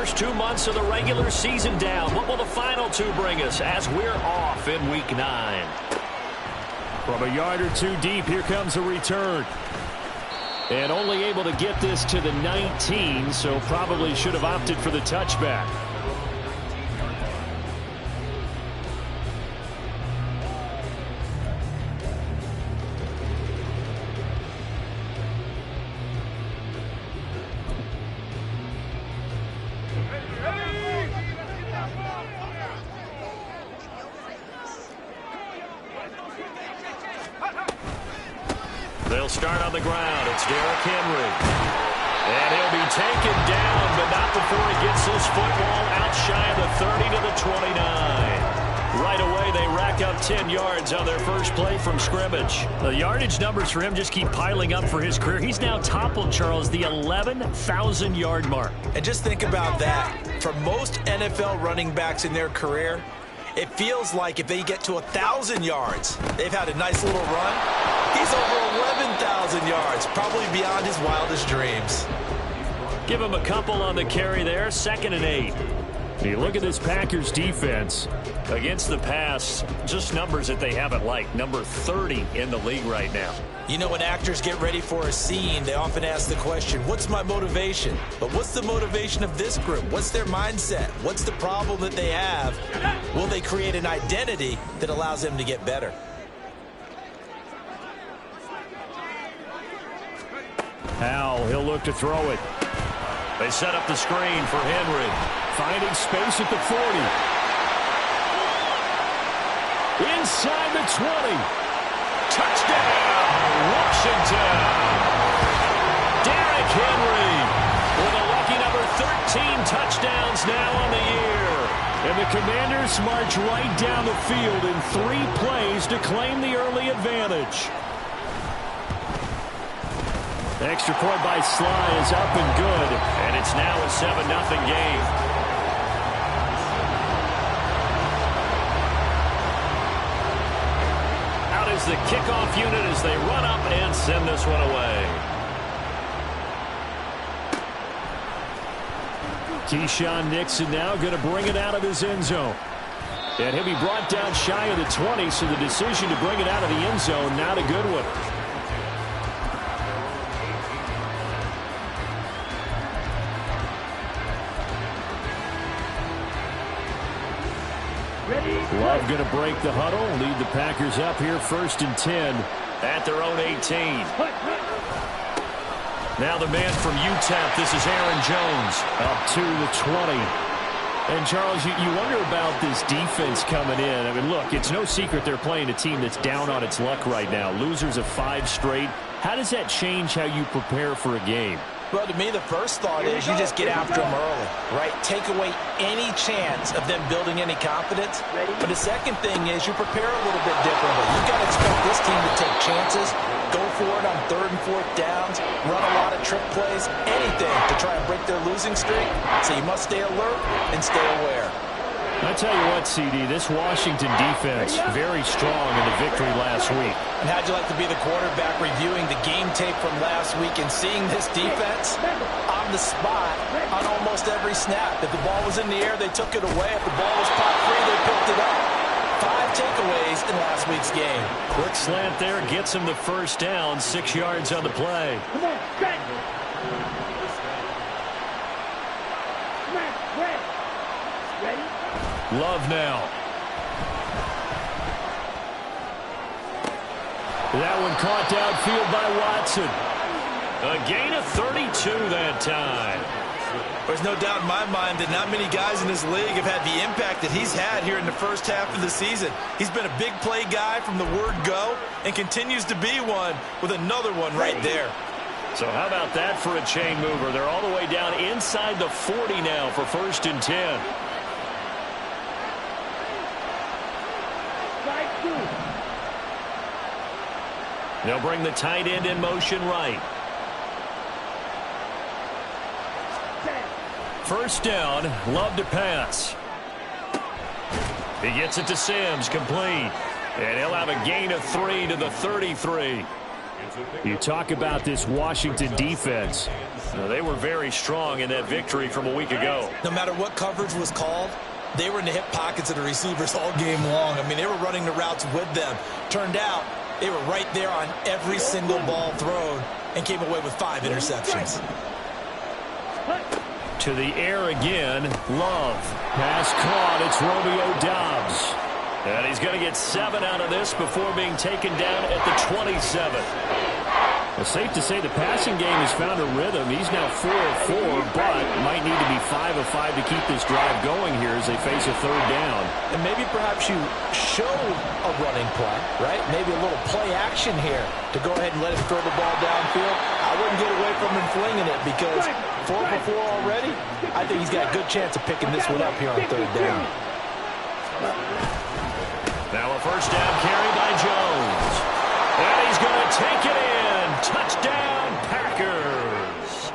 first 2 months of the regular season down. What will the final two bring us as we're off in Week 9? From a yard or two deep, here comes a return. And only able to get this to the 19, so probably should have opted for the touchback. They'll start on the ground. It's Derrick Henry. And he'll be taken down, but not before he gets his football out shy of the 30 to the 29. Right away, they rack up 10 yards on their first play from scrimmage. The yardage numbers for him just keep piling up for his career. He's now toppled, Charles, the 11,000-yard mark. And just think about that. For most NFL running backs in their career, it feels like if they get to 1,000 yards, they've had a nice little run. He's over 11,000 yards, probably beyond his wildest dreams. Give him a couple on the carry there, 2nd and 8. You look at this Packers defense. Against the pass, just numbers that they haven't liked. Number 30 in the league right now. You know, when actors get ready for a scene, they often ask the question, what's my motivation? But what's the motivation of this group? What's their mindset? What's the problem that they have? Will they create an identity that allows them to get better? Howell, he'll look to throw it. They set up the screen for Henry. Finding space at the 40. Inside the 20. Touchdown, Washington. Derrick Henry with a lucky number 13 touchdowns now on the year. And the Commanders march right down the field in 3 plays to claim the early advantage. Extra point by Sly is up and good. And it's now a 7-0 game. Out is the kickoff unit as they run up and send this one away. Keyshawn Nixon now going to bring it out of his end zone. And he'll be brought down shy of the 20, so the decision to bring it out of the end zone, not a good one. Love going to break the huddle, lead the Packers up here 1st and 10 at their own 18. Now the man from UTEP, this is Aaron Jones. Up to the 20. And, Charles, you wonder about this defense coming in. I mean, look, it's no secret they're playing a team that's down on its luck right now. Losers of 5 straight. How does that change how you prepare for a game? Well, to me, the first thought is you just get after them early, right? Take away any chance of them building any confidence. But the second thing is you prepare a little bit differently. You've got to expect this team to take chances, go for it on 3rd and 4th downs, run a lot of trick plays, anything to try and break their losing streak. So you must stay alert and stay aware. I tell you what, CD, this Washington defense, very strong in the victory last week. And how'd you like to be the quarterback reviewing the game tape from last week and seeing this defense on the spot on almost every snap? If the ball was in the air, they took it away. If the ball was popped free, they picked it up. 5 takeaways in last week's game. Quick slant there gets him the first down, 6 yards on the play. Come on, back. Come on, ready? Love now. That one caught downfield by Watson. A gain of 32 that time. There's no doubt in my mind that not many guys in this league have had the impact that he's had here in the first half of the season. He's been a big play guy from the word go and continues to be one with another one right there. So how about that for a chain mover? They're all the way down inside the 40 now for 1st and 10. They'll bring the tight end in motion right. 1st down, Love to pass. He gets it to Sims, complete. And he'll have a gain of 3 to the 33. You talk about this Washington defense. They were very strong in that victory from a week ago. No matter what coverage was called, they were in the hip pockets of the receivers all game long. I mean, they were running the routes with them. Turned out, they were right there on every single ball thrown and came away with 5 interceptions. To the air again, Love. Pass caught, it's Romeo Doubs. And he's going to get 7 out of this before being taken down at the 27. It's safe to say the passing game has found a rhythm. He's now 4 of 4, but might need to be 5 of 5 to keep this drive going here as they face a 3rd down. And maybe perhaps you show a running play, right? Maybe a little play action here to go ahead and let him throw the ball downfield. I wouldn't get away from him flinging it because 4 for 4 already, I think he's got a good chance of picking this one up here on 3rd down. Now a first down carry by Jones. And he's going to take it in. Touchdown, Packers.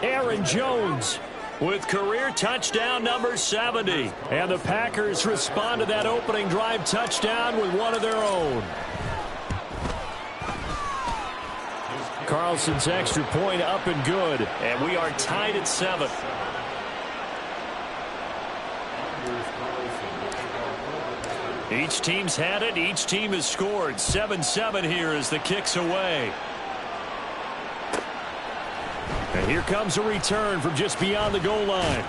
Aaron Jones With career touchdown number 70. And the Packers respond to that opening drive touchdown with one of their own. Carlson's extra point up and good. And we are tied at 7. Each team's had it. Each team has scored. 7-7 here as the kick's away. And here comes a return from just beyond the goal line.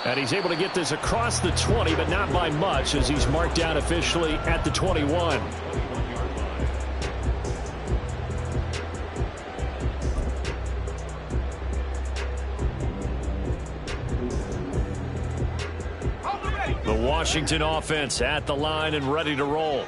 And he's able to get this across the 20, but not by much as he's marked down officially at the 21. The Washington offense at the line and ready to roll.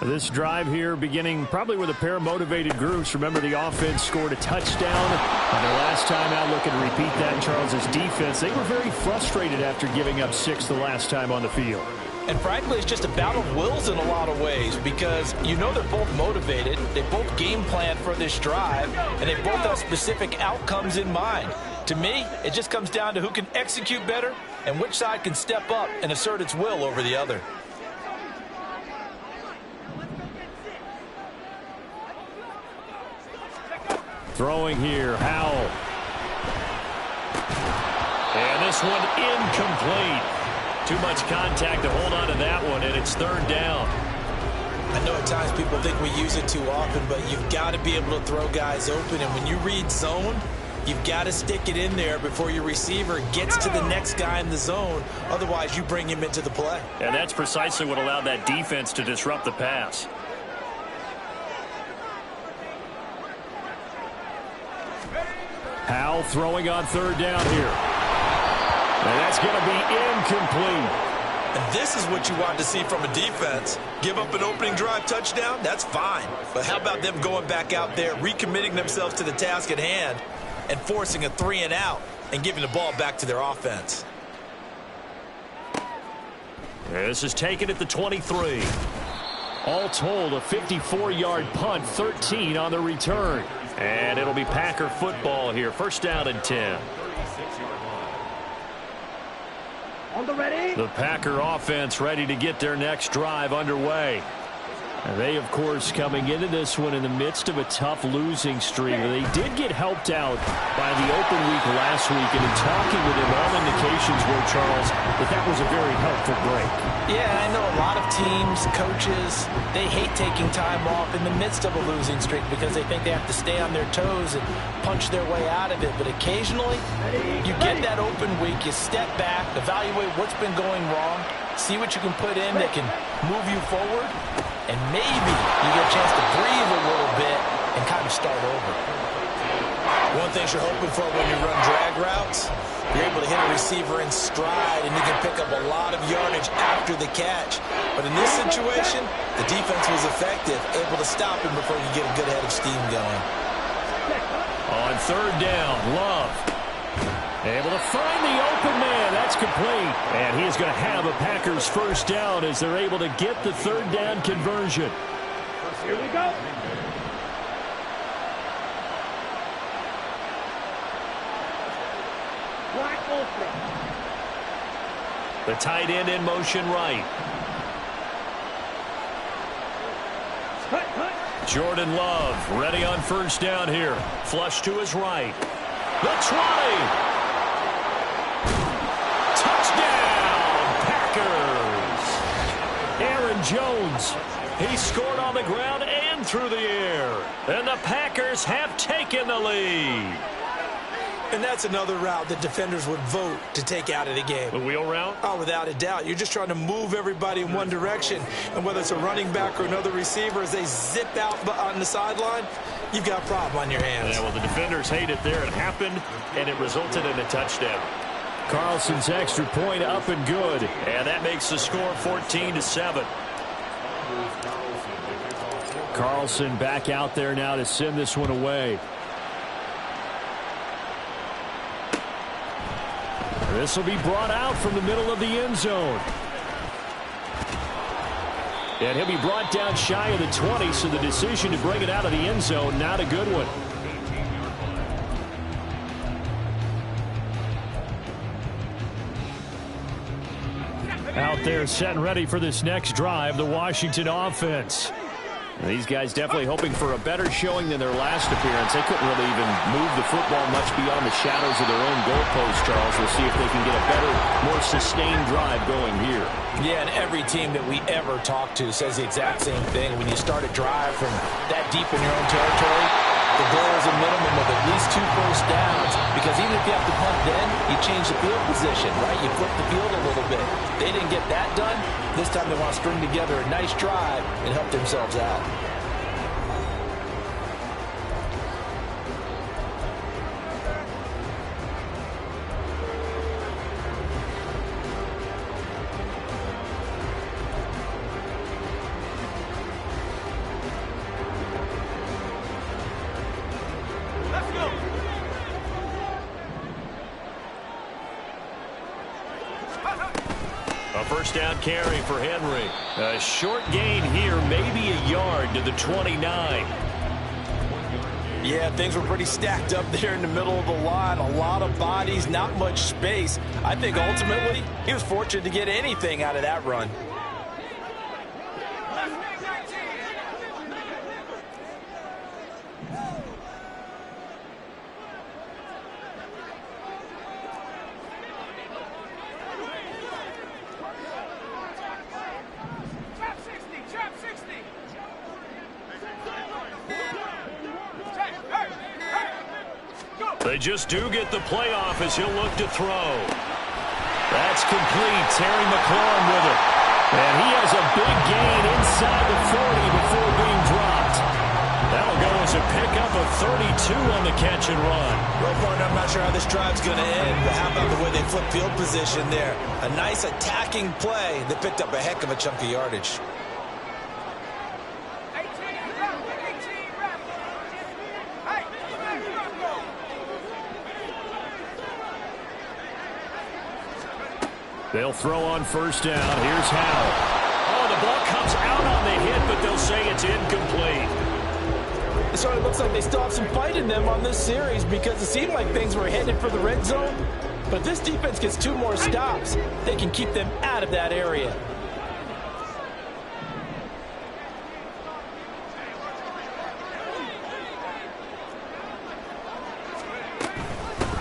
This drive here beginning probably with a pair of motivated groups. Remember, the offense scored a touchdown on their last time out. Looking to repeat that. Charles's defense, they were very frustrated after giving up 6 the last time on the field. And frankly, it's just a battle of wills in a lot of ways because you know they're both motivated. They both game plan for this drive, and they both have specific outcomes in mind. To me, it just comes down to who can execute better and which side can step up and assert its will over the other. Throwing here, Howell. And this one incomplete. Too much contact to hold on to that one, and it's 3rd down. I know at times people think we use it too often, but you've got to be able to throw guys open. And when you read zone, you've got to stick it in there before your receiver gets to the next guy in the zone. Otherwise, you bring him into the play. And that's precisely what allowed that defense to disrupt the pass. Howell throwing on 3rd down here. And that's going to be incomplete. And this is what you want to see from a defense. Give up an opening drive touchdown, that's fine. But how about them going back out there, recommitting themselves to the task at hand, and forcing a 3-and-out and giving the ball back to their offense? This is taken at the 23. All told, a 54-yard punt, 13 on the return. And it'll be Packer football here. 1st down and 10. On the ready. The Packer offense ready to get their next drive underway. And they, of course, coming into this one in the midst of a tough losing streak. They did get helped out by the open week last week, and in talking with him, all indications were, Charles, that was a very helpful break. Yeah, I know a lot of teams, coaches, they hate taking time off in the midst of a losing streak because they think they have to stay on their toes and punch their way out of it. But occasionally, you get that open week, you step back, evaluate what's been going wrong, see what you can put in that can move you forward, and maybe you get a chance to breathe a little bit and kind of start over. One thing you're hoping for when you run drag routes, you're able to hit a receiver in stride and you can pick up a lot of yardage after the catch. But in this situation, the defense was effective, able to stop him before you get a good head of steam going. On 3rd down, Love. Able to find the open man. That's complete. And he is going to have a Packers 1st down as they're able to get the 3rd down conversion. Here we go. Wide open. The tight end in motion right. Cut, cut. Jordan Love ready on first down here. Flush to his right. The 20. Touchdown, Packers. Aaron Jones. He scored on the ground and through the air. And the Packers have taken the lead. And that's another route that defenders would vote to take out of the game. The wheel route? Oh, without a doubt. You're just trying to move everybody in one direction. And whether it's a running back or another receiver, as they zip out on the sideline, you've got a problem on your hands. Yeah, well, the defenders hate it there. It happened, and it resulted in a touchdown. Carlson's extra point up and good. And that makes the score 14-7. Carlson back out there now to send this one away. This will be brought out from the middle of the end zone. And he'll be brought down shy of the 20, so the decision to bring it out of the end zone, not a good one. Out there set and ready for this next drive, the Washington offense. These guys definitely hoping for a better showing than their last appearance. They couldn't really even move the football much beyond the shadows of their own goalpost, Charles. We'll see if they can get a better, more sustained drive going here. Yeah, and every team that we ever talk to says the exact same thing. When you start a drive from that deep in your own territory, the goal is a minimum of at least 2 first downs, because even if you have to punt then, you change the field position, right? You flip the field a little bit. They didn't get that done. This time they want to string together a nice drive and help themselves out. First down carry for Henry. A short gain here, maybe a yard to the 29. Yeah, things were pretty stacked up there in the middle of the line. A lot of bodies, not much space. I think ultimately he was fortunate to get anything out of that run. They just do get the playoff as he'll look to throw. That's complete. Terry McLaurin with it. And he has a big gain inside the 40 before being dropped. That'll go as a pickup of 32 on the catch and run. Well, partner, I'm not sure how this drive's going to end, but how about the way they flip field position there? A nice attacking play that picked up a heck of a chunk of yardage. They'll throw on first down. Here's Howell. Oh, the ball comes out on the hit, but they'll say it's incomplete. So it looks like they still have some fight in them on this series, because it seemed like things were headed for the red zone. But if this defense gets 2 more stops, they can keep them out of that area.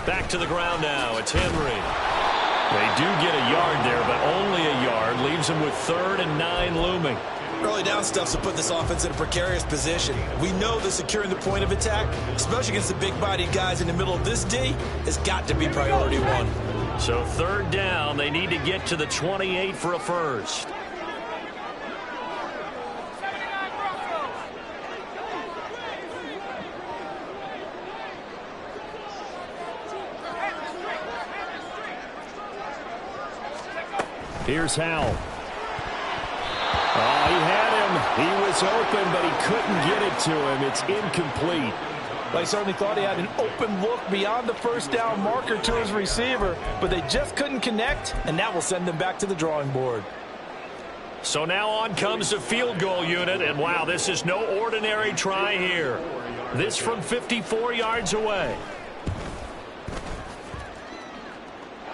Back to the ground now. It's Henry. They do get a yard there, but only a yard. Leaves them with 3rd and 9 looming. Early down stuff's to put this offense in a precarious position. We know that securing the point of attack, especially against the big-bodied guys in the middle of this D, has got to be priority 1. So 3rd down, they need to get to the 28 for a first. Here's Howell. Oh, he had him. He was open, but he couldn't get it to him. It's incomplete. Well, he certainly thought he had an open look beyond the first down marker to his receiver, but they just couldn't connect, and that will send them back to the drawing board. So now on comes the field goal unit, and wow, this is no ordinary try here. This from 54 yards away.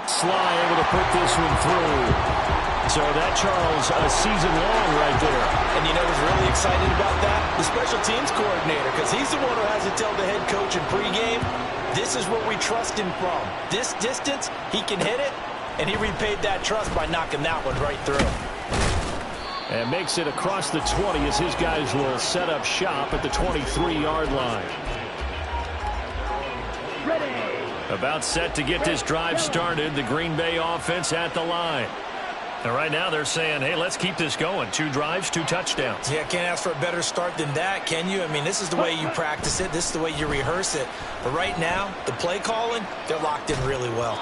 Sly able to put this one through. So that, Charles, a season long right there. And you know who's really excited about that? The special teams coordinator, because he's the one who has to tell the head coach in pregame, this is where we trust him from. This distance, he can hit it, and he repaid that trust by knocking that one right through. And makes it across the 20 as his guys will set up shop at the 23-yard line. Ready. About set to get this drive started. The Green Bay offense at the line. And right now they're saying, hey, let's keep this going. 2 drives, 2 touchdowns. Yeah, can't ask for a better start than that, can you? I mean, this is the way you practice it. This is the way you rehearse it. But right now, the play calling, they're locked in really well.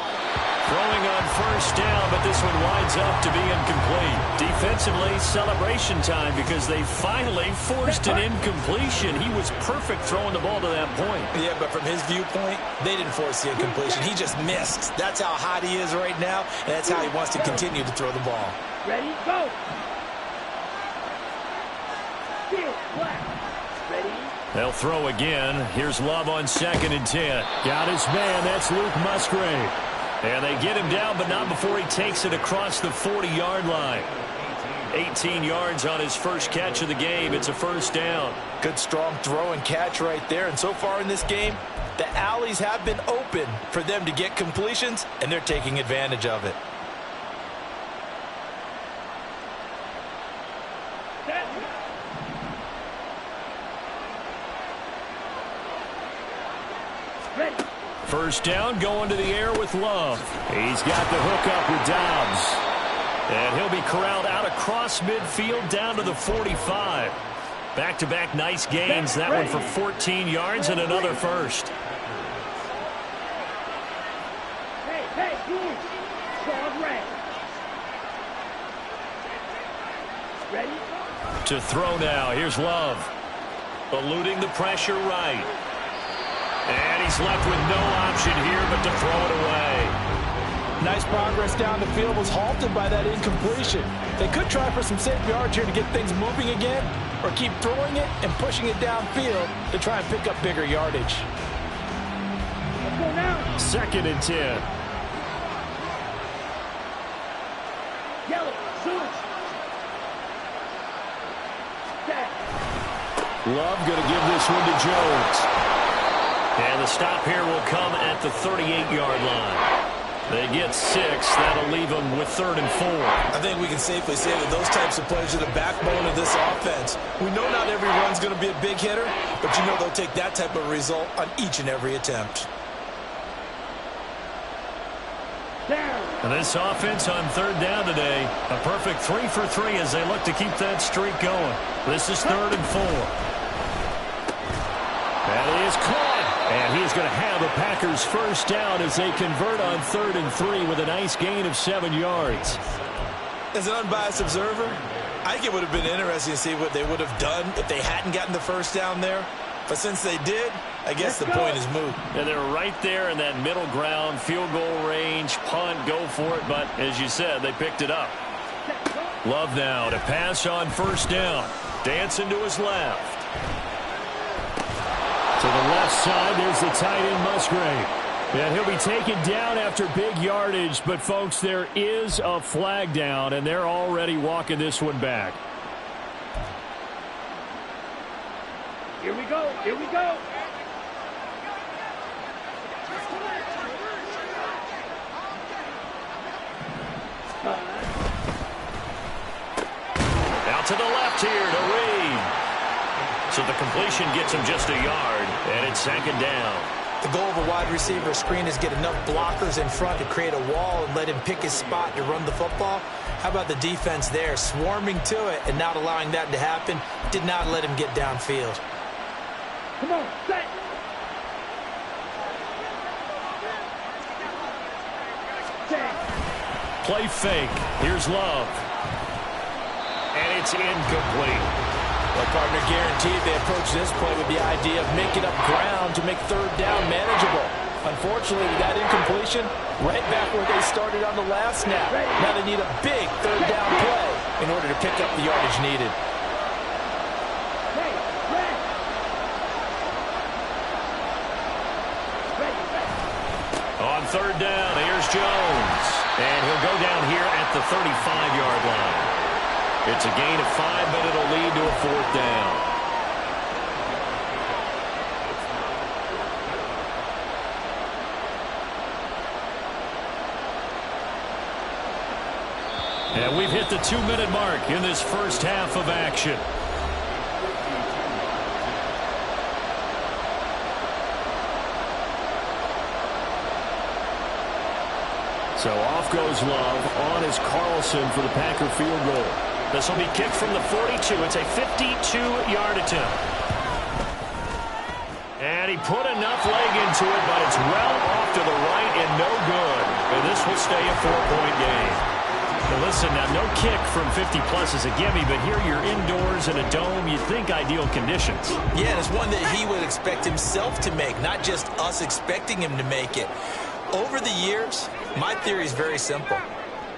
Throwing on first down, but this one winds up to be incomplete. Defensively, celebration time because they finally forced an incompletion. He was perfect throwing the ball to that point. Yeah, but from his viewpoint, they didn't force the incompletion. He just missed. That's how hot he is right now, and that's how he wants to continue to throw the ball. Ready, go. Field, black. Ready. They'll throw again. Here's Love on 2nd and 10. Got his man. That's Luke Musgrave. And they get him down, but not before he takes it across the 40-yard line. 18 yards on his first catch of the game. It's a first down. Good, strong throw and catch right there. And so far in this game, the alleys have been open for them to get completions, and they're taking advantage of it. Ready. First down, going to the air with Love. He's got the hook up with Dobbs. And he'll be corralled out across midfield down to the 45. Back-to-back nice gains. That one for 14 yards and another first. Hey, boom. Squad red. Ready? To throw now. Here's Love. Eluding the pressure right. And he's left with no option here but to throw it away. Nice progress down the field, was halted by that incompletion. They could try for some safe yards here to get things moving again, or keep throwing it and pushing it downfield to try and pick up bigger yardage. Let's go now. 2nd and 10. Yellow, switch. Set. Love going to give this one to Jones. And the stop here will come at the 38-yard line. They get 6. That'll leave them with 3rd and 4. I think we can safely say that those types of plays are the backbone of this offense. We know not every run's going to be a big hitter, but you know they'll take that type of result on each and every attempt. Down. And this offense on 3rd down today, a perfect 3 for 3 as they look to keep that streak going. This is 3rd and 4. That is caught. And he's going to have a Packers first down as they convert on 3rd and 3 with a nice gain of 7 yards. As an unbiased observer, I think it would have been interesting to see what they would have done if they hadn't gotten the first down there. But since they did, I guess the point is moot. And they're right there in that middle ground, field goal range, punt, go for it. But as you said, they picked it up. Love now to pass on first down. Dancing to his left. To the left side, there's the tight end Musgrave. And he'll be taken down after big yardage. But, folks, there is a flag down, and they're already walking this one back. Here we go. Here we go. Out to the left here to Reed. So the completion gets him just a yard, and it's 2nd down. The goal of a wide receiver screen is get enough blockers in front to create a wall and let him pick his spot to run the football. How about the defense there, swarming to it and not allowing that to happen? Did not let him get downfield. Come on, set. Set. Play fake. Here's Love. And it's incomplete. Well, partner, guaranteed they approach this play with the idea of making up ground to make 3rd down manageable. Unfortunately, with that incompletion, right back where they started on the last snap. Now they need a big 3rd down play in order to pick up the yardage needed. On 3rd down, here's Jones. And he'll go down here at the 35-yard line. It's a gain of 5, but it'll lead to a 4th down. And we've hit the 2-minute mark in this first half of action. So off goes Love. On is Carlson for the Packer field goal. This will be kicked from the 42. It's a 52-yard attempt. And he put enough leg into it, but it's well off to the right and no good. And this will stay a 4-point game. Now listen, now no kick from 50-plus is a gimme, but here you're indoors in a dome. You'd think ideal conditions. Yeah, and it's one that he would expect himself to make, not just us expecting him to make it. Over the years, my theory is very simple.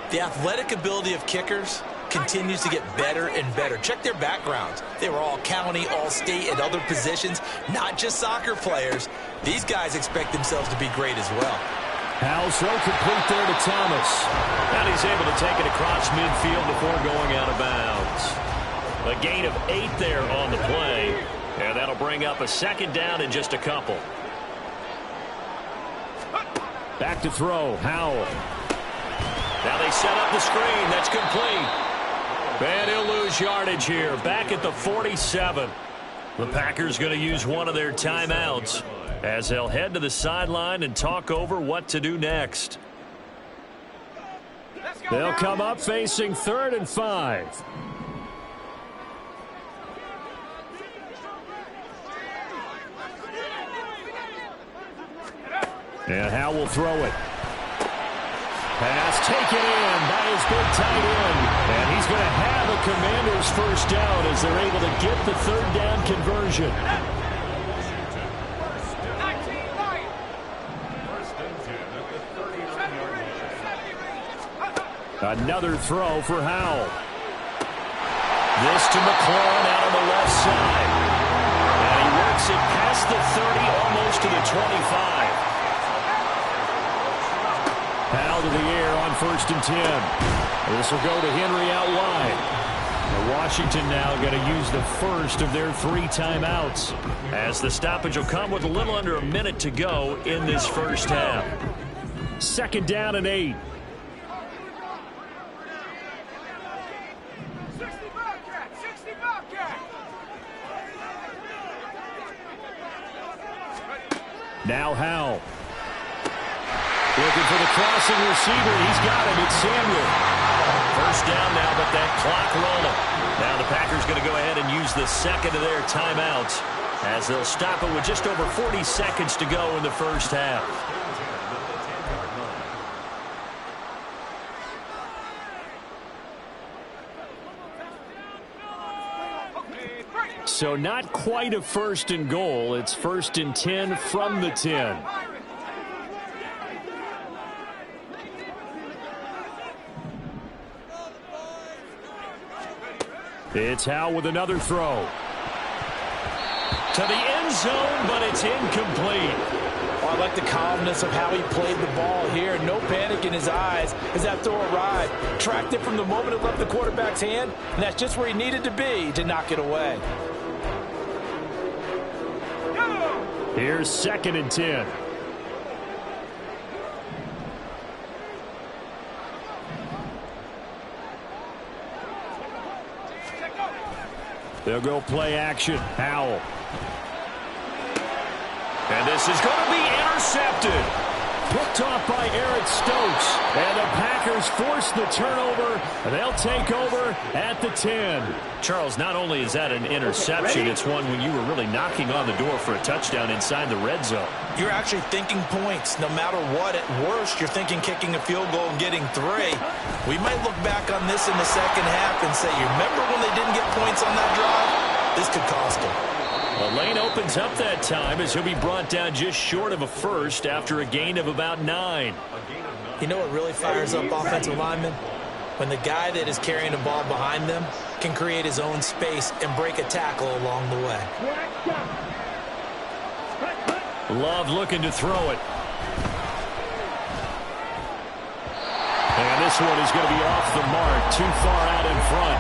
The athletic ability of kickers continues to get better and better. Check their backgrounds. They were all county, all state, at other positions, not just soccer players. These guys expect themselves to be great as well. Howell throw complete there to Thomas. And he's able to take it across midfield before going out of bounds. A gain of 8 there on the play. And that'll bring up a 2nd down in just a couple. Back to throw, Howell. Now they set up the screen. That's complete. And he'll lose yardage here. Back at the 47. The Packers going to use one of their timeouts as they'll head to the sideline and talk over what to do next. They'll come up facing 3rd and 5. And Howell will throw it. Pass taken in by his big tight end. And he's going to have a Commanders first down as they're able to get the 3rd down conversion. Another throw for Howell. This to McLaurin out on the left side. And he works it past the 30, almost to the 25. Howell to the air on 1st and 10. This will go to Henry out wide. And Washington now going to use the first of their 3 timeouts, as the stoppage will come with a little under a minute to go in this first half. 2nd down and 8. Now Howell. Looking for the crossing receiver. He's got him. It's Samuel. First down now, but that clock rolling. Now the Packers going to go ahead and use the 2nd of their timeouts as they'll stop it with just over 40 seconds to go in the first half. So not quite a 1st and goal. It's 1st and 10 from the 10. It's Howell with another throw. To the end zone, but it's incomplete. Oh, I like the calmness of how he played the ball here. No panic in his eyes as that throw arrived. Tracked it from the moment it left the quarterback's hand, and that's just where he needed to be to knock it away. Here's 2nd and 10. They'll go play action. Howell. And this is going to be intercepted. Picked off by Eric Stokes. And the Packers force the turnover. They'll take over at the 10. Charles, not only is that an interception, it's one when you were really knocking on the door for a touchdown inside the red zone. You're actually thinking points. No matter what, at worst, you're thinking kicking a field goal and getting 3. We might look back on this in the second half and say, you remember when they didn't get points on that drive? This could cost them. The lane opens up that time as he'll be brought down just short of a first after a gain of about 9. You know what really fires up offensive linemen? When the guy that is carrying the ball behind them can create his own space and break a tackle along the way. Love looking to throw it. And this one is going to be off the mark, too far out in front.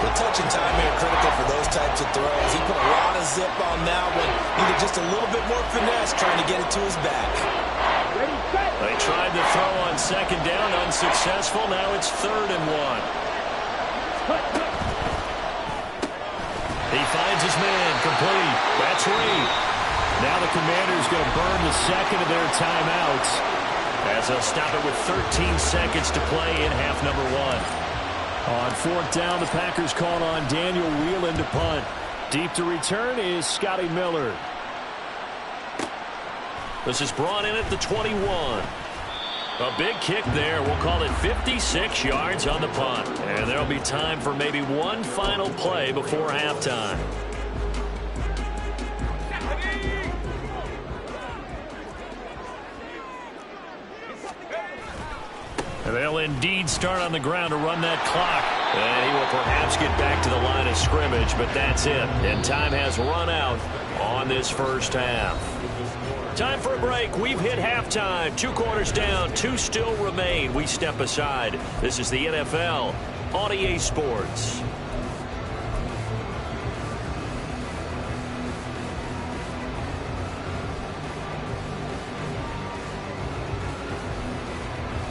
The touch and timing are critical for those types of throws. He put a lot of zip on that one. Needed just a little bit more finesse trying to get it to his back. They tried to throw on second down, unsuccessful. Now it's 3rd and 1. He finds his man, complete. That's Reed. Now the Commanders going to burn the second of their timeouts, as they'll stop it with 13 seconds to play in half number 1. On 4th down, the Packers called on Daniel Whelan to punt. Deep to return is Scotty Miller. This is brought in at the 21. A big kick there. We'll call it 56 yards on the punt. And there'll be time for maybe one final play before halftime. And they'll indeed start on the ground to run that clock. And he will perhaps get back to the line of scrimmage, but that's it. And time has run out on this first half. Time for a break. We've hit halftime. 2 quarters down, 2 still remain. We step aside. This is the NFL on EA Sports.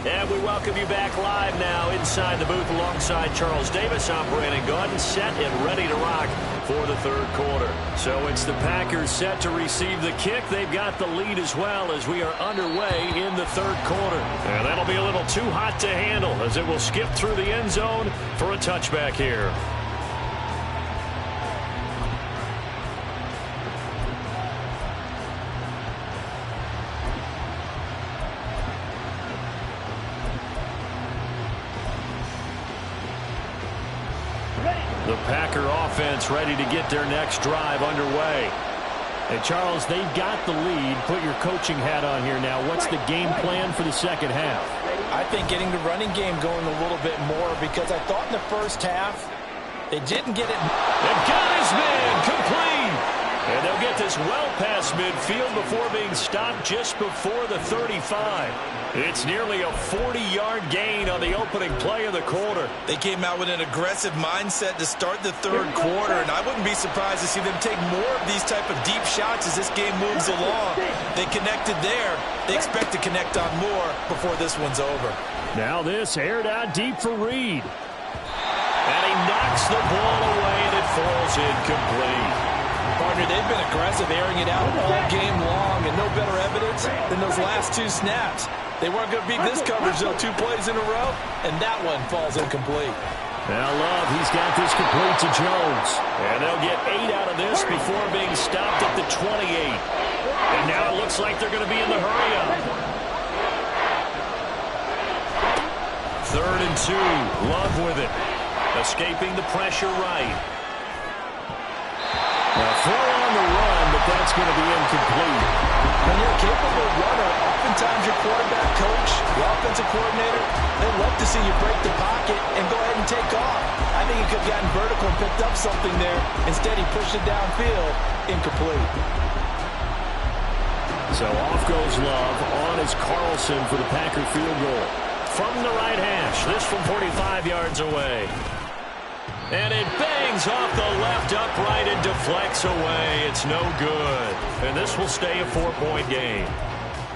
And we welcome you back live now inside the booth alongside Charles Davis. I'm Brandon Gaudin, set and ready to rock for the 3rd quarter. So it's the Packers set to receive the kick. They've got the lead as well as we are underway in the 3rd quarter. And that'll be a little too hot to handle as it will skip through the end zone for a touchback here. The Packer offense ready to get their next drive underway. Hey, Charles, they've got the lead. Put your coaching hat on here now. What's the game plan for the second half? I think getting the running game going a little bit more because I thought in the first half they didn't get it. They've got his man complete. And they'll get this well past midfield before being stopped just before the 35. It's nearly a 40-yard gain on the opening play of the quarter. They came out with an aggressive mindset to start the 3rd quarter, and I wouldn't be surprised to see them take more of these type of deep shots as this game moves along. They connected there. They expect to connect on more before this one's over. Now this aired out deep for Reed. And he knocks the ball away, and it falls incomplete. Partner, they've been aggressive, airing it out all game long, and no better evidence than those last 2 snaps. They weren't going to beat this coverage, though, 2 plays in a row, and that one falls incomplete. Now Love, he's got this complete to Jones. And they'll get 8 out of this before being stopped at the 28. And now it looks like they're going to be in the hurry-up. 3rd and 2, Love with it. Escaping the pressure right. Now throw on the run, but that's going to be incomplete. When you're a capable runner, oftentimes your quarterback coach, the offensive coordinator, they love to see you break the pocket and go ahead and take off. I think he could have gotten vertical and picked up something there. Instead, he pushed it downfield, incomplete. So off goes Love. On is Carlson for the Packer field goal. From the right hash, this from 45 yards away. And it bangs off the left upright and deflects away. It's no good. And this will stay a 4-point game.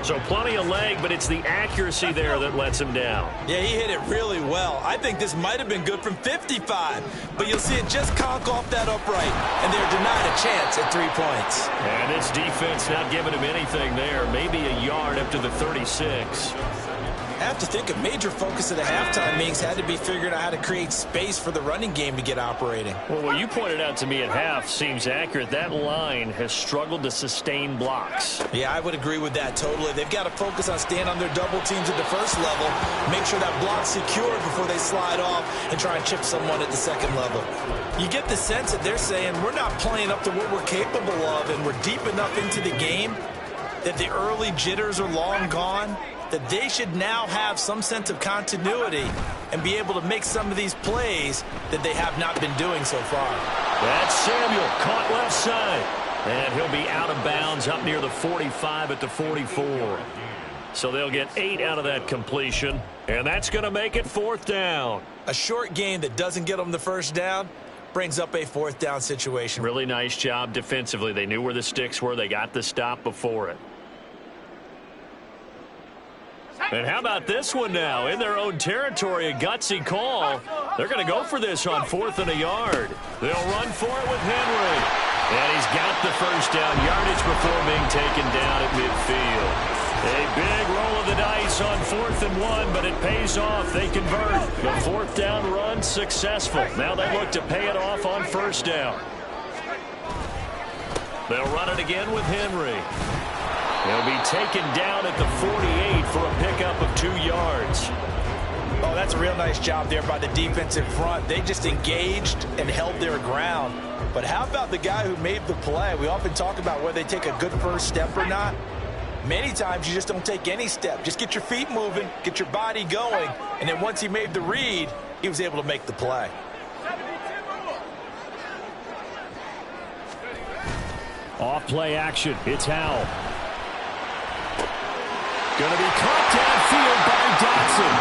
So plenty of leg, but it's the accuracy there that lets him down. Yeah, he hit it really well. I think this might have been good from 55. But you'll see it just conk off that upright. And they're denied a chance at 3 points. And this defense not giving him anything there. Maybe a yard up to the 36. I have to think a major focus of the halftime meetings had to be figuring out how to create space for the running game to get operating. Well, what you pointed out to me at half seems accurate. That line has struggled to sustain blocks. Yeah, I would agree with that totally. They've got to focus on staying on their double teams at the first level, make sure that block's secured before they slide off and try and chip someone at the second level. You get the sense that they're saying we're not playing up to what we're capable of, and we're deep enough into the game that the early jitters are long gone, that they should now have some sense of continuity and be able to make some of these plays that they have not been doing so far. That's Samuel, caught left side. And he'll be out of bounds up near the 45 at the 44. So they'll get 8 out of that completion, and that's going to make it 4th down. A short game that doesn't get them the first down brings up a 4th down situation. Really nice job defensively. They knew where the sticks were. They got the stop before it. And how about this one now? In their own territory, a gutsy call. They're going to go for this on 4th and a yard. They'll run for it with Henry. And he's got the first down yardage before being taken down at midfield. A big roll of the dice on 4th and 1, but it pays off. They convert. The 4th down run successful. Now they look to pay it off on 1st down. They'll run it again with Henry. He'll be taken down at the 48 for a pickup of 2 yards. Oh, that's a real nice job there by the defensive front. They just engaged and held their ground. But how about the guy who made the play? We often talk about whether they take a good first step or not. Many times you just don't take any step. Just get your feet moving, get your body going, and then once he made the read, he was able to make the play. Off play action. It's Howell. Going to be caught downfield by Dotson.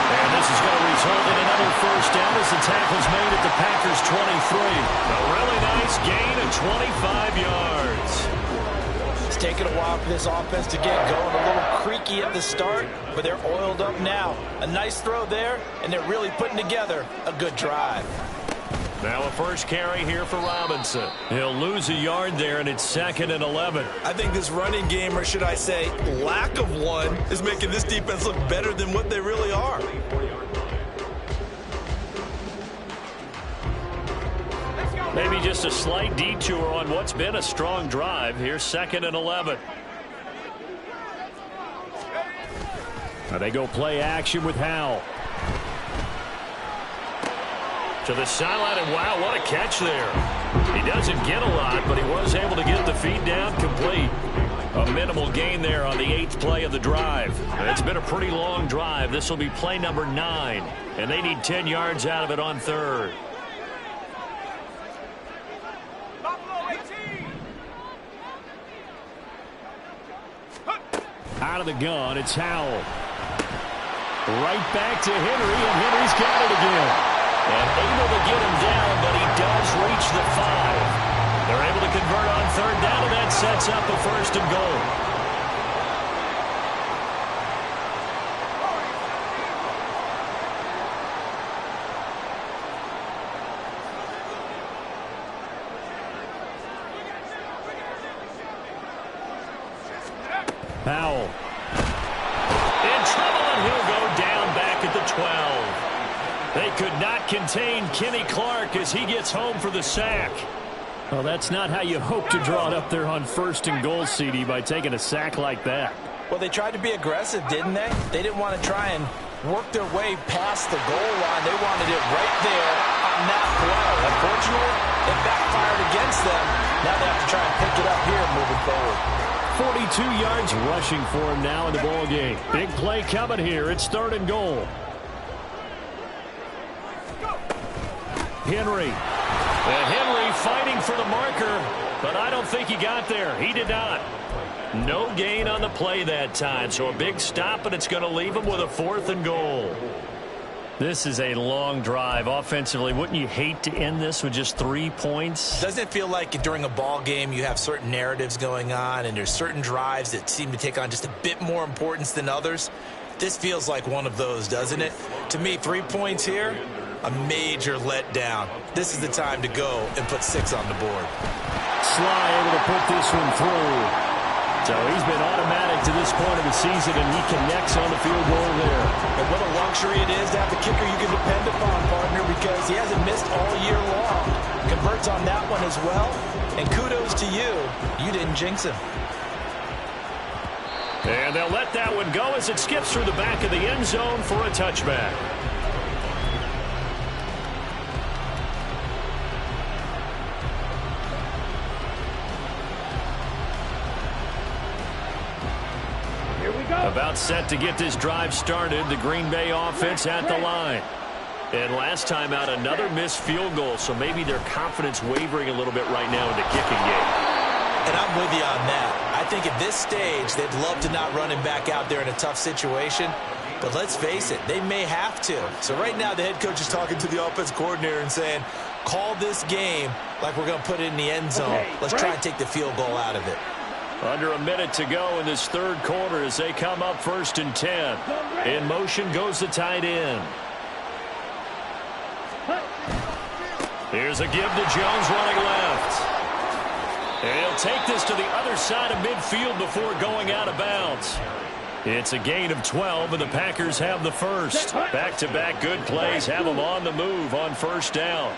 And this is going to result in another first down as the tackle's made at the Packers' 23. A really nice gain of 25 yards. It's taken a while for this offense to get going. A little creaky at the start, but they're oiled up now. A nice throw there, and they're really putting together a good drive. Now a first carry here for Robinson. He'll lose a yard there, and it's 2nd and 11. I think this running game, or should I say lack of one, is making this defense look better than what they really are. Maybe just a slight detour on what's been a strong drive. Here's 2nd and 11. Now they go play action with Howell. To the sideline, and wow, what a catch there. He doesn't get a lot, but he was able to get the feed down complete. A minimal gain there on the 8th play of the drive. It's been a pretty long drive. This will be play number 9, and they need 10 yards out of it on 3rd. Out of the gun, it's Howell. Right back to Henry, and Henry's got it again. And able to get him down, but he does reach the 5. They're able to convert on 3rd down, and that sets up a 1st and goal. Howell. In trouble, and he'll go down back at the 12. They could not contain Kenny Clark as he gets home for the sack. Well, that's not how you hope to draw it up there on 1st and goal, CD, by taking a sack like that. Well, they tried to be aggressive, didn't they? They didn't want to try and work their way past the goal line. They wanted it right there on that play. Unfortunately, it backfired against them. Now they have to try and pick it up here moving forward. 42 yards rushing for him now in the ball game. Big play coming here. It's 3rd and goal. Henry. And Henry fighting for the marker, but I don't think he got there. He did not. No gain on the play that time, so a big stop, and it's going to leave him with a 4th and goal. This is a long drive offensively. Wouldn't you hate to end this with just 3 points? Doesn't it feel like during a ball game you have certain narratives going on, and there's certain drives that seem to take on just a bit more importance than others? This feels like one of those, doesn't it? To me, 3 points here, a major letdown. This is the time to go and put 6 on the board. Sly able to put this one through. So he's been automatic to this point of the season, and he connects on the field goal there. And what a luxury it is to have a kicker you can depend upon, partner, because he hasn't missed all year long. Converts on that one as well. And kudos to you. You didn't jinx him. And they'll let that one go as it skips through the back of the end zone for a touchback. About set to get this drive started. The Green Bay offense at the line. And last time out, another missed field goal, so maybe their confidence wavering a little bit right now in the kicking game. And I'm with you on that. I think at this stage, they'd love to not run him back out there in a tough situation. But let's face it, they may have to. So right now, the head coach is talking to the offense coordinator and saying, call this game like we're going to put it in the end zone. Okay, let's try and take the field goal out of it. Under a minute to go in this third quarter as they come up 1st and 10. In motion goes the tight end. Here's a give to Jones running left. And he'll take this to the other side of midfield before going out of bounds. It's a gain of 12, and the Packers have the first. Back-to-back good plays have them on the move on 1st down.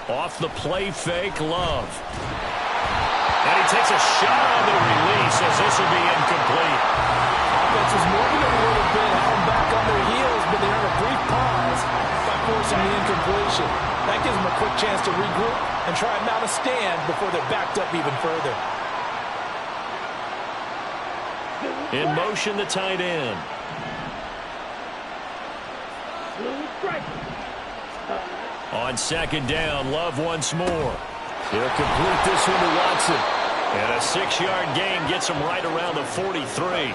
Off the play fake, Love. And he takes a shot on the release as this will be incomplete. Offense was moving a little bit, had them back on their heels, but they earned a brief pause by forcing the incompletion. That gives them a quick chance to regroup and try and mount a stand before they're backed up even further. In motion, the tight end. On 2nd down, Love once more. He'll complete this one to Watson. And a 6-yard gain gets him right around the 43.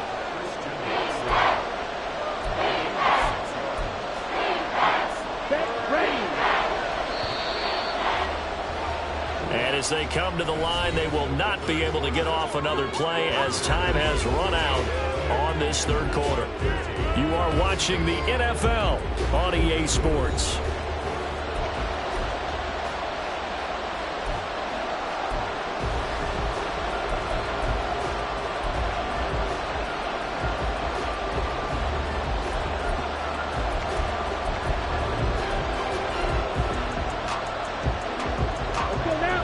And as they come to the line, they will not be able to get off another play as time has run out on this third quarter. You are watching the NFL on EA Sports.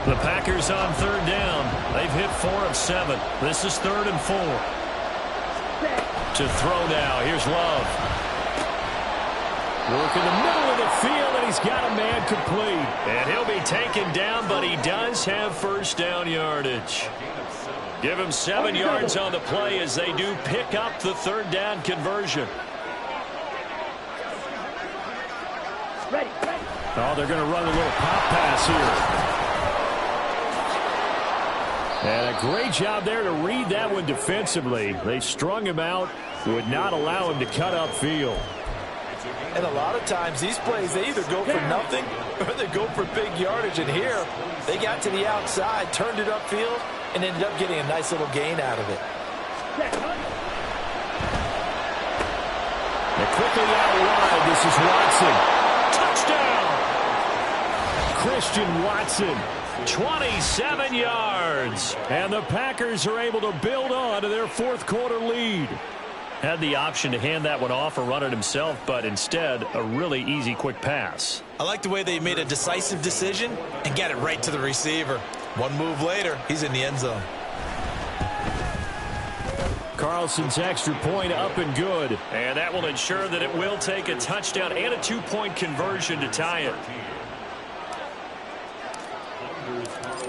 The Packers on 3rd down. They've hit 4 of 7. This is 3rd and 4. To throw now. Here's Love. Work in the middle of the field, and he's got a man complete. And he'll be taken down, but he does have 1st down yardage. Give him 7 yards on the play as they do pick up the 3rd down conversion. Oh, they're going to run a little pop pass here. And a great job there to read that one defensively. They strung him out, would not allow him to cut upfield. And a lot of times these plays, they either go for nothing or they go for big yardage. And here, they got to the outside, turned it upfield, and ended up getting a nice little gain out of it. And quickly out wide, this is Watson. Touchdown! Christian Watson. 27 yards. And the Packers are able to build on to their 4th quarter lead. Had the option to hand that one off or run it himself, but instead, a really easy quick pass. I like the way they made a decisive decision and got it right to the receiver. One move later, he's in the end zone. Carlson's extra point up and good. And that will ensure that it will take a touchdown and a 2-point conversion to tie it.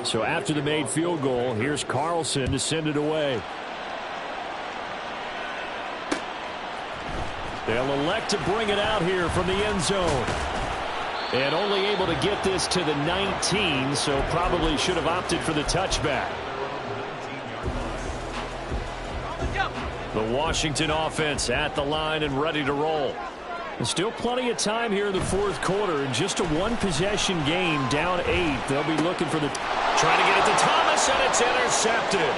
So after the made field goal, here's Carlson to send it away. They'll elect to bring it out here from the end zone. And only able to get this to the 19, so probably should have opted for the touchback. The Washington offense at the line and ready to roll. And still plenty of time here in the 4th quarter. Just a 1-possession game, down 8. They'll be looking for the... Trying to get it to Thomas, and it's intercepted.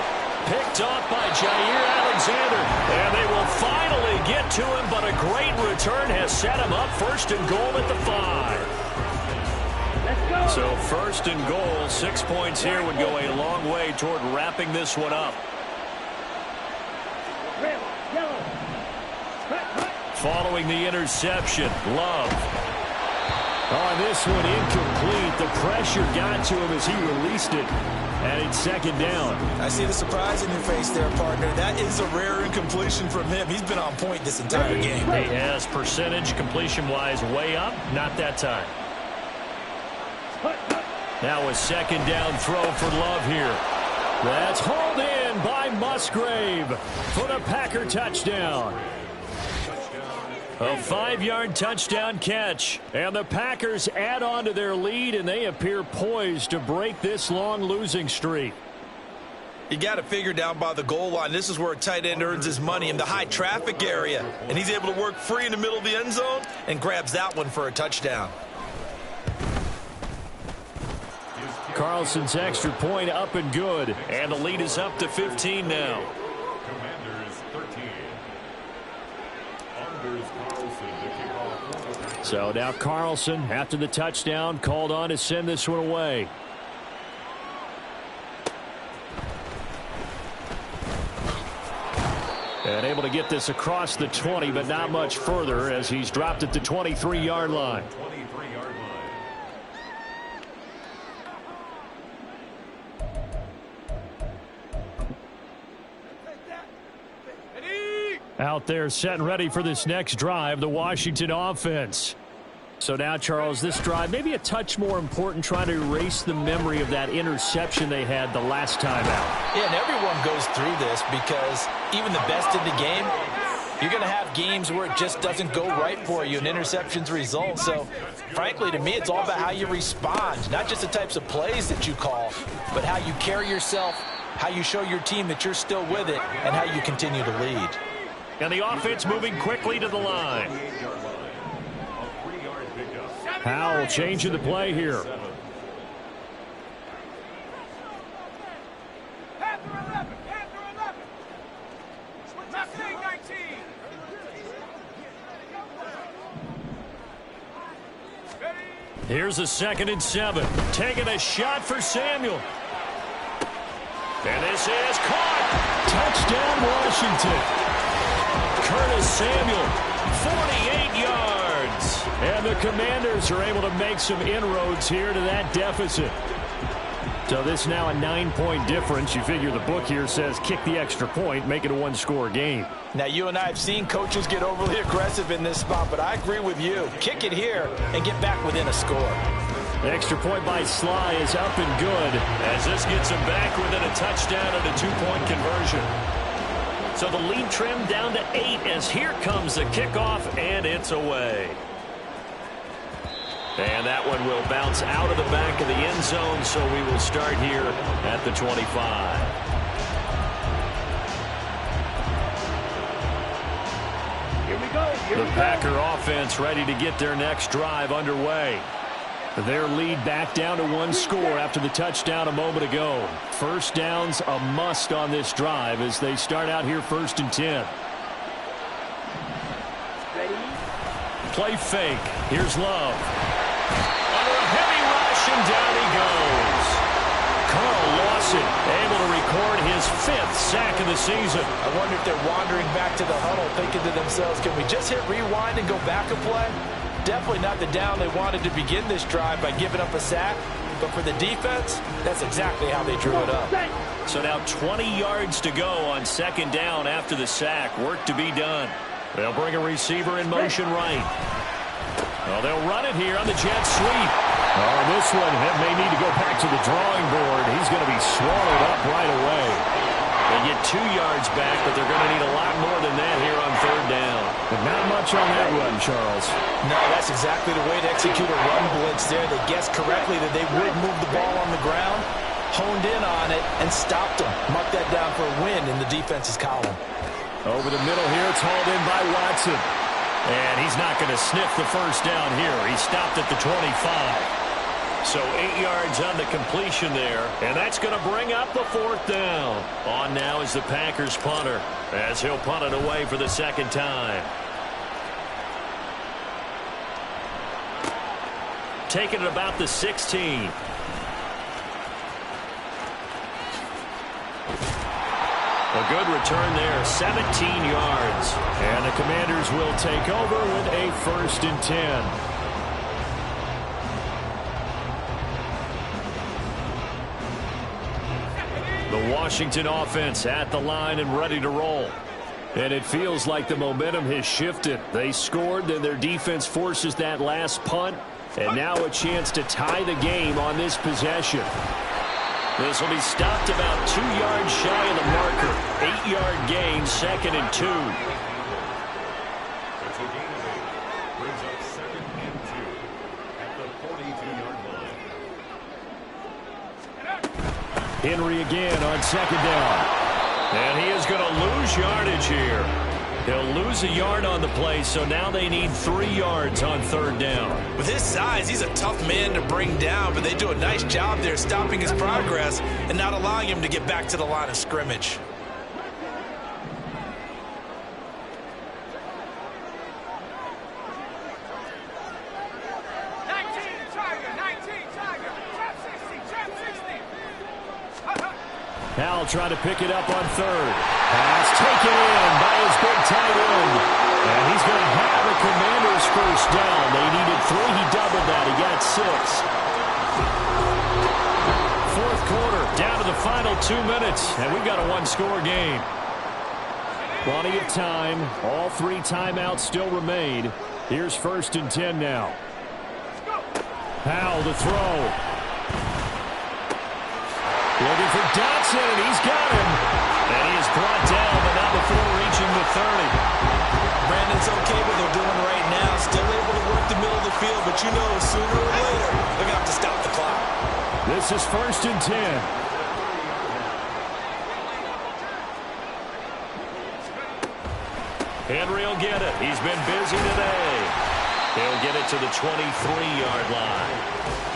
Picked off by Jair Alexander. And they will finally get to him, but a great return has set him up 1st and goal at the 5. Let's go. So 1st and goal, 6 points here would go a long way toward wrapping this one up. Red, yellow. Cut. Following the interception, Love. On this one, incomplete. The pressure got to him as he released it. And it's 2nd down. I see the surprise in your face there, partner. That is a rare incompletion from him. He's been on point this entire game. He has percentage completion-wise way up. Not that time. Now a 2nd down throw for Love here. That's hauled in by Musgrave for the Packer touchdown. A 5-yard touchdown catch. And the Packers add on to their lead, and they appear poised to break this long losing streak. You got to figure down by the goal line. This is where a tight end earns his money in the high traffic area. And he's able to work free in the middle of the end zone and grabs that one for a touchdown. Carlson's extra point up and good. And the lead is up to 15 now. So now Carlson, after the touchdown, called on to send this one away. And able to get this across the 20, but not much further as he's dropped at the 23-yard line. Out there set and ready for this next drive, the Washington offense. So now, Charles, this drive maybe a touch more important, trying to erase the memory of that interception they had the last time out. Yeah, and everyone goes through this because even the best in the game, you're going to have games where it just doesn't go right for you and interceptions result. So, frankly, to me, it's all about how you respond, not just the types of plays that you call, but how you carry yourself, how you show your team that you're still with it, and how you continue to lead. And the offense moving quickly to the line. Howell changing the play here. Here's a 2nd and 7. Taking a shot for Samuel. And this is caught. Touchdown, Washington. Curtis Samuel, 48 yards. And the Commanders are able to make some inroads here to that deficit. So this now a 9-point difference. You figure the book here says kick the extra point, make it a 1-score game. Now, you and I have seen coaches get overly aggressive in this spot, but I agree with you. Kick it here and get back within a score. The extra point by Sly is up and good, as this gets him back within a touchdown and a 2-point conversion. So the lead trimmed down to 8 as here comes the kickoff, and it's away. And that one will bounce out of the back of the end zone, so we will start here at the 25. Here we go. The Packer offense ready to get their next drive underway. Their lead back down to 1 score after the touchdown a moment ago. First down's a must on this drive as they start out here 1st and 10. Ready? Play fake. Here's Love. Under a heavy rush, and down he goes. Carl Lawson able to record his 5th sack of the season. I wonder if they're wandering back to the huddle thinking to themselves, can we just hit rewind and go back a play? Definitely not the down they wanted to begin this drive by giving up a sack. But for the defense, that's exactly how they drew it up. So now 20 yards to go on 2nd down after the sack. Work to be done. They'll bring a receiver in motion right. Well, they'll run it here on the jet sweep. Oh, this one may need to go back to the drawing board. He's going to be swallowed up right away. They get 2 yards back, but they're going to need a lot more than that here on 3rd down. But not much on that run, Charles. No, that's exactly the way to execute a run blitz there. They guessed correctly that they would move the ball on the ground, honed in on it, and stopped them. Mark that down for a win in the defense's column. Over the middle here, it's hauled in by Watson. And he's not going to sniff the first down here. He stopped at the 25. So 8 yards on the completion there, and that's going to bring up the 4th down. On now is the Packers punter, as he'll punt it away for the 2nd time. Taking it about the 16. A good return there, 17 yards. And the Commanders will take over with a 1st and 10. The Washington offense at the line and ready to roll. And it feels like the momentum has shifted. They scored, then their defense forces that last punt. And now a chance to tie the game on this possession. This will be stopped about 2 yards shy of the marker. 8-yard gain, 2nd and 2. Henry again on second down. And he is going to lose yardage here. He'll lose a yard on the play, so now they need 3 yards on third down. With his size, he's a tough man to bring down, but they do a nice job there stopping his progress and not allowing him to get back to the line of scrimmage. Howell trying to pick it up on third. Pass taken in by his big tight end. And he's going to have a Commanders first down. They needed 3. He doubled that. He got 6. Fourth quarter, down to the final 2 minutes. And we've got a 1-score game. Plenty of time. All 3 timeouts still remain. Here's 1st and 10 now. Howell to throw. Looking for Dotson, and he's got him. And he is brought down, but not before reaching the 30. Brandon's okay what they're doing right now. Still able to work the middle of the field, but you know sooner or later they're going to have to stop the clock. This is 1st and 10. Henry will get it. He's been busy today. He'll get it to the 23-yard line.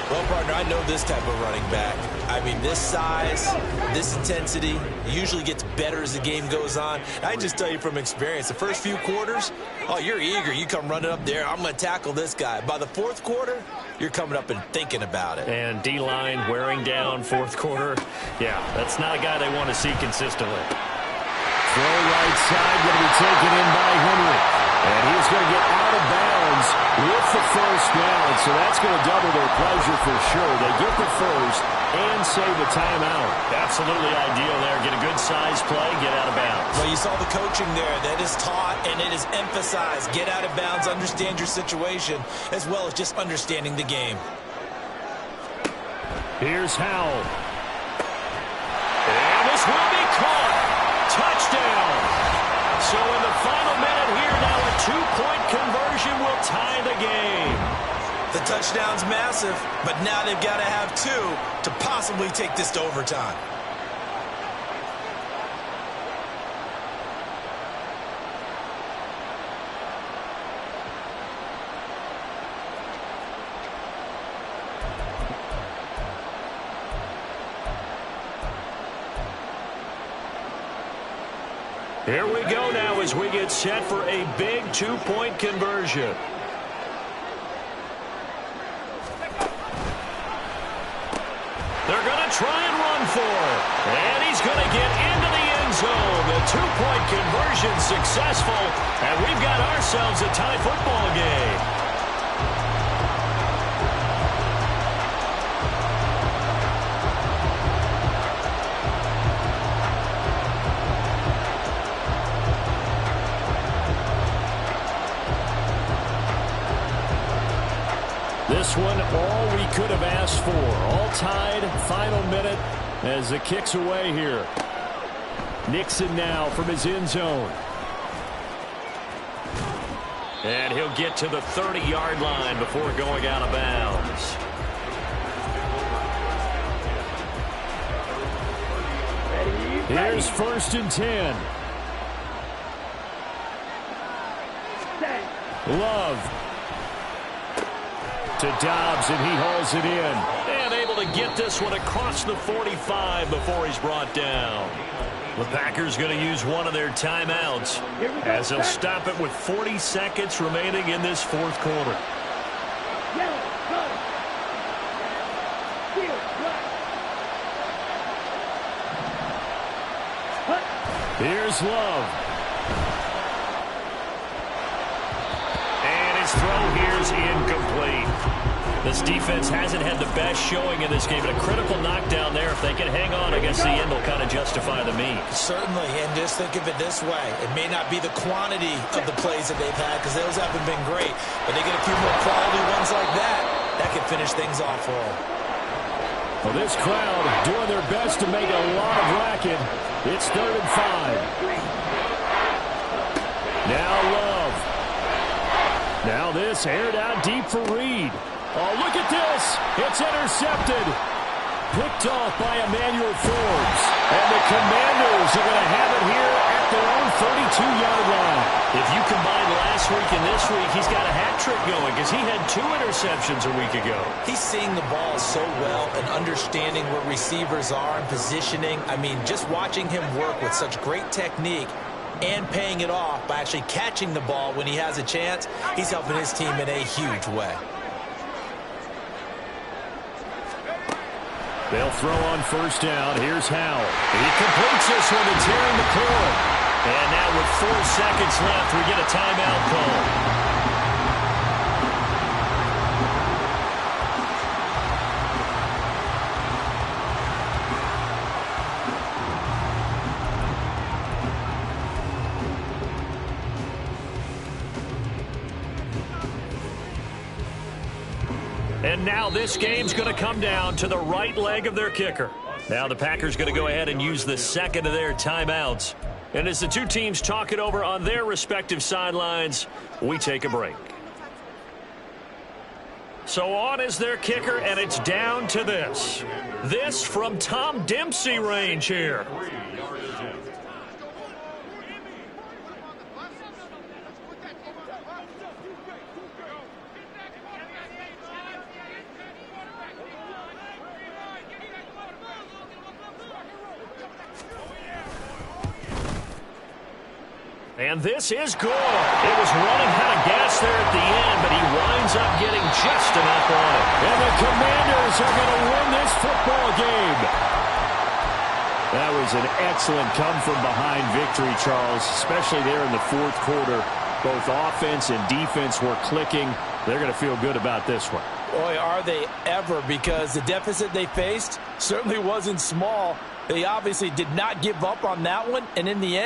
Well, partner, I know this type of running back. I mean, this size, this intensity usually gets better as the game goes on. I just tell you from experience, the first few quarters, oh, you're eager. You come running up there, I'm going to tackle this guy. By the fourth quarter, you're coming up and thinking about it. And D-line wearing down fourth quarter. Yeah, that's not a guy they want to see consistently. Throw right side, going to be taken in by Henry. And he's going to get out of bounds with the first down. So that's going to double their pleasure for sure. They get the first and save a timeout. Absolutely ideal there. Get a good size play, get out of bounds. Well, you saw the coaching there. That is taught and it is emphasized. Get out of bounds, understand your situation, as well as just understanding the game. Here's Howell. And this will be caught. Touchdown. So in the final minute here now, a 2-point conversion will tie the game. The touchdown's massive, but now they've got to have 2 to possibly take this to overtime. Here we go now as we get set for a big 2-point conversion. They're going to try and run for it. And he's going to get into the end zone. The 2-point conversion successful. And we've got ourselves a tie football game. This one, all we could have asked for. All tied, final minute as the kick's away here. Nixon now from his end zone. And he'll get to the 30-yard line before going out of bounds. Here's 1st and 10. Love. To Dobbs, and he hauls it in. And able to get this one across the 45 before he's brought down. The Packers going to use one of their timeouts as they'll stop it with 40 seconds remaining in this fourth quarter. Here's Love. And his throw here is incomplete. This defense hasn't had the best showing in this game, but a critical knockdown there. If they can hang on, I guess the end will kind of justify the means. Certainly, and just think of it this way. It may not be the quantity of the plays that they've had, because those haven't been great, but they get a few more quality ones like that, that can finish things off for them. Well, this crowd doing their best to make a lot of racket. It's 3rd and 5. Now Love. Now this aired out deep for Reed. Oh, look at this. It's intercepted. Picked off by Emmanuel Forbes. And the Commanders are going to have it here at their own 32-yard line. If you combine last week and this week, he's got a hat trick going because he had 2 interceptions a week ago. He's seeing the ball so well and understanding where receivers are and positioning. I mean, just watching him work with such great technique and paying it off by actually catching the ball when he has a chance, he's helping his team in a huge way. They'll throw on first down. Here's Howell. He completes this one to Terry McLaurin. And now with 4 seconds left, we get a timeout call. And now this game's going to come down to the right leg of their kicker. Now the Packers going to go ahead and use the second of their timeouts. And as the two teams talk it over on their respective sidelines, we take a break. So on is their kicker, and it's down to this. This from Tom Dempsey range here. And this is good. It was running out of gas there at the end, but he winds up getting just enough on it. And the Commanders are going to win this football game. That was an excellent come-from-behind victory, Charles, especially there in the fourth quarter. Both offense and defense were clicking. They're going to feel good about this one. Boy, are they ever, because the deficit they faced certainly wasn't small. They obviously did not give up on that one, and in the end,